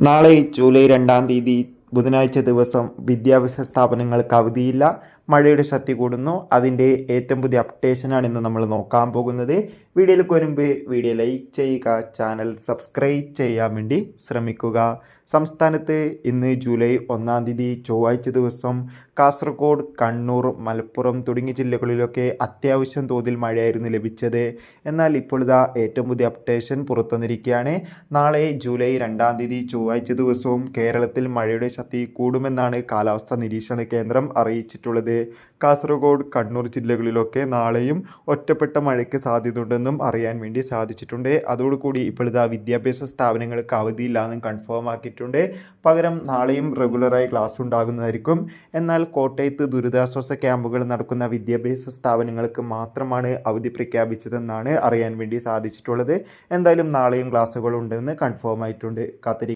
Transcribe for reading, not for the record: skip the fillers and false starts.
നാളെ ജൂലൈ 2-ാം തീയതി ബുധനാഴ്ച ദിവസം വിദ്യാഭ്യാസ സ്ഥാപനങ്ങൾക്ക് അവധിയില്ല. മഴയുടെ ശക്തി കൂടുന്നു. അതിൻ്റെ ഏറ്റവും പുതിയ അപ്ഡേഷനാണ് ഇന്ന് നമ്മൾ നോക്കാൻ പോകുന്നത്. വീഡിയോയിലേക്ക് വരുമ്പോൾ വീഡിയോ ലൈക്ക് ചെയ്യുക, ചാനൽ സബ്സ്ക്രൈബ് ചെയ്യാൻ വേണ്ടി ശ്രമിക്കുക. സംസ്ഥാനത്ത് ഇന്ന് ജൂലൈ 1-ാം തീയതി ചൊവ്വാഴ്ച ദിവസം കാസർഗോഡ്, കണ്ണൂർ, മലപ്പുറം തുടങ്ങിയ ജില്ലകളിലൊക്കെ അത്യാവശ്യം തോതിൽ മഴയായിരുന്നു ലഭിച്ചത്. എന്നാൽ ഇപ്പോൾ ഇതാ ഏറ്റവും പുതിയ അപ്ഡേഷൻ പുറത്തുവന്നിരിക്കുകയാണ്. നാളെ ജൂലൈ 2-ാം തീയതി ചൊവ്വാഴ്ച ദിവസവും കേരളത്തിൽ മഴയുടെ ശക്തി കൂടുമെന്നാണ് കാലാവസ്ഥാ നിരീക്ഷണ കേന്ദ്രം അറിയിച്ചിട്ടുള്ളത്. കാസർഗോഡ്, കണ്ണൂർ ജില്ലകളിലൊക്കെ നാളെയും ഒറ്റപ്പെട്ട മഴയ്ക്ക് സാധ്യതയുണ്ടെന്നും അറിയാൻ വേണ്ടി സാധിച്ചിട്ടുണ്ട്. അതോടുകൂടി ഇപ്പോഴത്തെ വിദ്യാഭ്യാസ സ്ഥാപനങ്ങൾക്ക് അവധിയില്ലാന്നും കൺഫേം ആക്കിയിട്ടുണ്ട്. പകരം നാളെയും റെഗുലറായി ക്ലാസ് ഉണ്ടാകുന്നതായിരിക്കും. എന്നാൽ കോട്ടയത്ത് ദുരിതാശ്വാസ ക്യാമ്പുകൾ നടക്കുന്ന വിദ്യാഭ്യാസ സ്ഥാപനങ്ങൾക്ക് മാത്രമാണ് അവധി പ്രഖ്യാപിച്ചതെന്നാണ് അറിയാൻ വേണ്ടി സാധിച്ചിട്ടുള്ളത്. എന്തായാലും നാളെയും ക്ലാസ്സുകൾ ഉണ്ടെന്ന് കൺഫേം ആയിട്ടുണ്ട്.